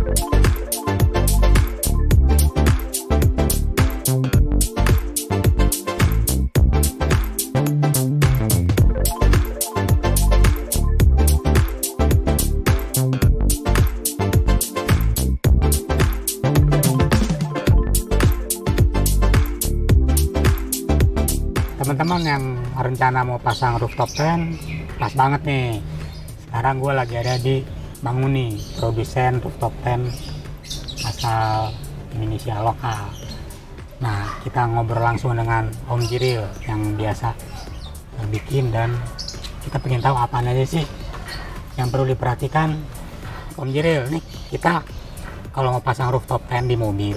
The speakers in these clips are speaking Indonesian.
Teman-teman yang rencana mau pasang rooftop tent, pas banget nih. Sekarang gue lagi ada di Manguni, produsen rooftop tent asal Indonesia lokal. Nah, kita ngobrol langsung dengan Om Jiril yang biasa bikin, dan kita pengen tahu apa aja sih yang perlu diperhatikan. Om Jiril, nih kita kalau mau pasang rooftop tent di mobil,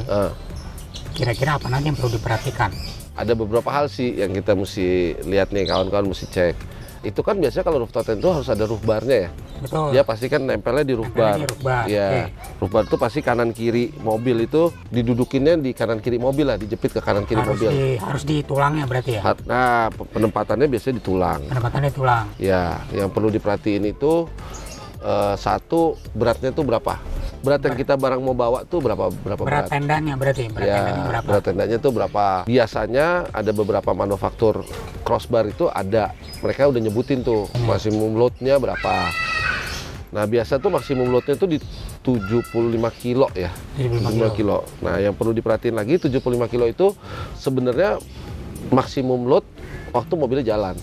kira-kira apa aja yang perlu diperhatikan? Ada beberapa hal sih yang kita mesti lihat nih, kawan-kawan mesti cek. Itu kan biasanya kalau rooftop tent itu harus ada roof barnya ya. Betul. Dia pasti kan nempelnya di roof bar. Ya, roof bar itu pasti kanan kiri mobil itu didudukinnya di kanan kiri mobil lah, dijepit ke kanan kiri mobil. Harus di tulangnya berarti ya? Nah, penempatannya biasanya di tulang. Penempatannya tulang. Ya, yang perlu diperhatiin itu satu, beratnya itu berapa? Berat yang kita barang mau bawa tuh berapa berat? Tendanya berarti? Tendanya berapa? Berat tendanya tuh berapa? Biasanya ada beberapa manufaktur crossbar itu ada, mereka udah nyebutin tuh maksimum loadnya berapa. Nah, biasa tuh maksimum loadnya tuh di 75 kilo ya. 75 kilo. Nah, yang perlu diperhatiin lagi, 75 kilo itu sebenarnya maksimum load waktu mobilnya jalan.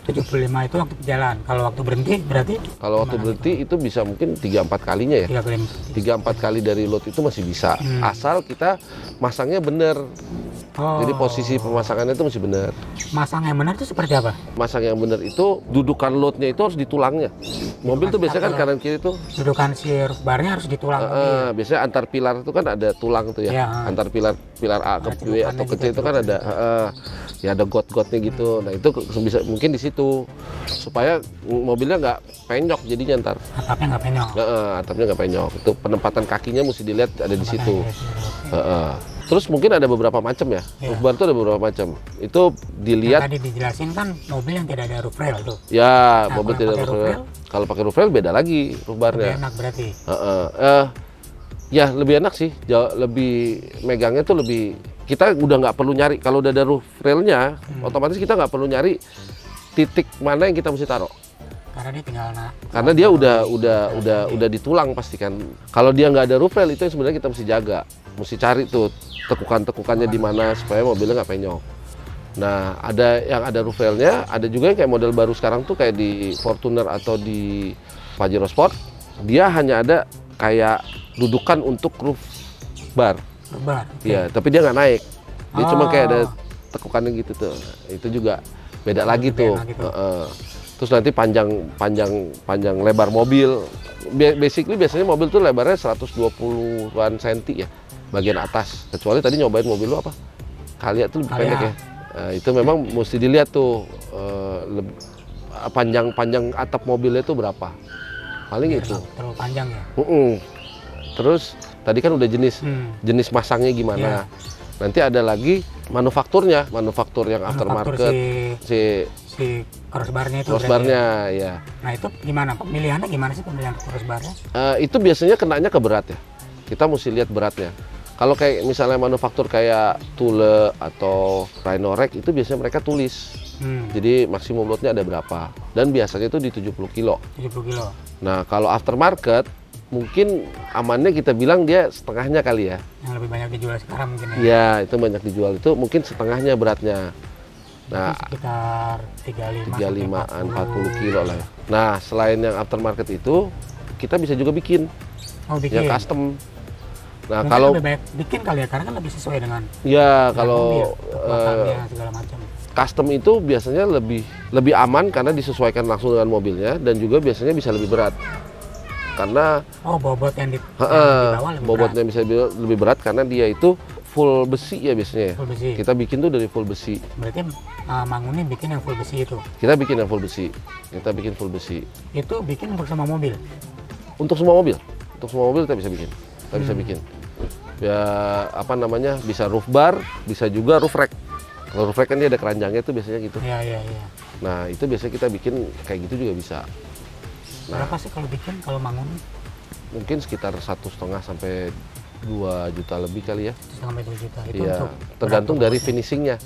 75 itu waktu jalan. Kalau waktu berhenti berarti? Kalau waktu berhenti itu bisa mungkin 3-4 kalinya ya. 3-4 kali dari load itu masih bisa. Asal kita masangnya bener. Jadi posisi pemasangannya itu mesti bener. Masang yang benar itu seperti apa? Masang yang bener itu dudukan loadnya itu harus di tulangnya. Mobil tuh biasanya kan kanan kiri tuh. Dudukan si roof barnya harus di tulang. Biasanya antar pilar itu kan ada tulang tuh ya. Antar pilar A ke B atau ke C itu kan ada ya ada got-gotnya gitu. Nah, itu bisa mungkin di situ supaya mobilnya nggak penyok jadinya ntar. Atapnya nggak penyok. Atapnya nggak penyok. Itu penempatan kakinya mesti dilihat ada di situ. Terus mungkin ada beberapa macam ya. Roof bar itu ada beberapa macam. Itu dilihat. Yang tadi dijelasin kan mobil yang tidak ada roof rail tuh. Ya, mobil tidak ada roof rail. Kalau pakai roof rail beda lagi roof barnya. Lebih enak berarti. Ya lebih enak sih. Lebih megangnya tuh lebih. Kita udah nggak perlu nyari. Kalau udah ada roof railnya, otomatis kita nggak perlu nyari titik mana yang kita mesti taruh. Karena dia tinggal karena dia udah di tulang pasti kan. Kalau dia nggak ada roof rail itu yang sebenarnya kita mesti jaga. Mesti cari tuh tekukan-tekukannya di mana supaya mobilnya nggak penyok. Nah, ada yang ada roof railnya, ada juga yang kayak model baru sekarang tuh kayak di Fortuner atau di Pajero Sport, dia hanya ada kayak dudukan untuk roof bar. Iya, tapi dia nggak naik. Dia cuma kayak ada tekukannya gitu tuh. Itu juga beda lagi tuh. Terus nanti panjang lebar mobil. Basically biasanya mobil tuh lebarnya 120-an cm ya. Bagian atas, kecuali tadi nyobain mobil lu apa? Kalia tuh lebih pendek ya. Nah, itu memang mesti dilihat tuh panjang atap mobilnya tuh berapa. Paling itu. Terlalu panjang ya. Terus tadi kan udah jenis masangnya gimana. Nanti ada lagi manufaktur yang aftermarket. Si crossbarnya itu. Crossbarnya ya. Nah, itu gimana? Pemilihannya gimana sih pemilihan crossbarnya? Itu biasanya kenanya ke berat ya. Kita mesti lihat beratnya. Kalau kayak misalnya manufaktur kayak Thule atau Rhino-Rack itu biasanya mereka tulis. Jadi maksimum loadnya ada berapa. Dan biasanya itu di 70 kilo. 70 kilo. Nah, kalau aftermarket mungkin amannya kita bilang dia setengahnya kali ya. Yang lebih banyak dijual sekarang mungkin ya. Iya, itu banyak dijual. Itu mungkin setengahnya beratnya. Nah, sekitar 35-an 40 kilo lah ya. Nah, selain yang aftermarket itu, kita bisa juga bikin. Bikin. Yang custom. Nah, mungkin kalau lebih baik bikin kali ya, karena kan lebih sesuai dengan kalau segala macam. Custom itu biasanya lebih aman karena disesuaikan langsung dengan mobilnya, dan juga biasanya bisa lebih berat. Karena bobot yang di bawah bobotnya bisa lebih berat karena dia itu full besi ya biasanya. Full besi. Kita bikin tuh dari full besi. Berarti Manguni bikin yang full besi itu. Kita bikin yang full besi. Kita bikin full besi. Itu bikin untuk semua mobil. Untuk semua mobil. Untuk semua mobil kita bisa bikin. Kita bisa bikin. Ya apa namanya? Bisa roof bar, bisa juga roof rack. Kalau roof rack kan dia ada keranjangnya tuh biasanya gitu. Iya. Nah, itu biasanya kita bikin kayak gitu juga bisa. Berapa sih kalau bikin kalau Manguni? mungkin sekitar 1,5 sampai 2 juta lebih kali ya. 1,2 juta itu Iya, untuk tergantung berapa dari bobotnya? finishingnya.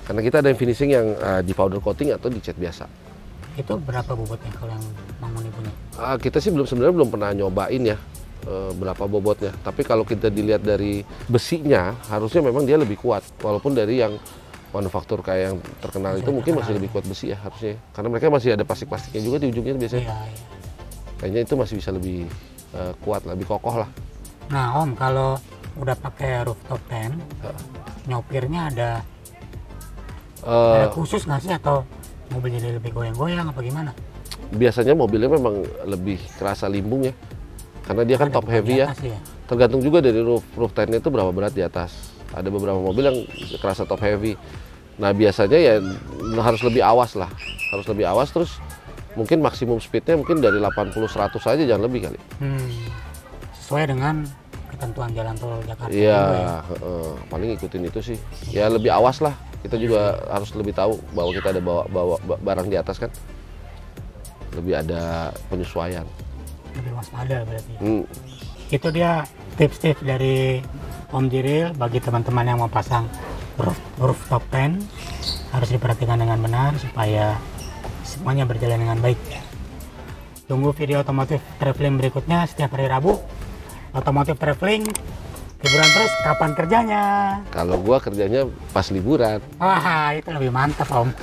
Karena kita ada yang finishing yang di powder coating atau di cat biasa. Itu berapa bobotnya kalau yang Manguni punya? Kita sih sebenarnya belum pernah nyobain ya berapa bobotnya. Tapi kalau kita dilihat dari besinya, harusnya memang dia lebih kuat. Walaupun dari yang manufaktur kayak yang terkenal itu mungkin masih lebih kuat besi ya harusnya. Karena mereka masih ada plastik-plastiknya juga di ujungnya biasanya. Iya, iya. Kayaknya itu masih bisa lebih kuat, lebih kokoh lah. Nah Om, kalau udah pakai rooftop tent, nyopirnya ada khusus nggak sih, atau mobil jadi lebih goyang-goyang apa gimana? Biasanya mobilnya memang lebih kerasa limbung ya. Karena dia kan Ada top beban heavy di ya. atas ya. Tergantung juga dari roof tentnya itu berapa berat di atas. Ada beberapa mobil yang kerasa top heavy. Nah biasanya ya harus lebih awas lah. Harus lebih awas, terus mungkin maksimum speednya mungkin dari 80-100 aja, jangan lebih kali. Sesuai dengan ketentuan jalan tol Jakarta. Iya, juga ya. paling ikutin itu sih. Ya lebih awas lah. Kita juga harus lebih tahu bahwa kita ada bawa barang di atas kan. Lebih ada penyesuaian. Lebih waspada berarti. Gitu. Itu dia tips-tips dari Om Jiril bagi teman-teman yang mau pasang rooftop tent. Harus diperhatikan dengan benar supaya semuanya berjalan dengan baik. Tunggu video otomotif traveling berikutnya setiap hari Rabu. Otomotif traveling, liburan terus, kapan kerjanya? Kalau gua kerjanya pas liburan. Wah, itu lebih mantap Om.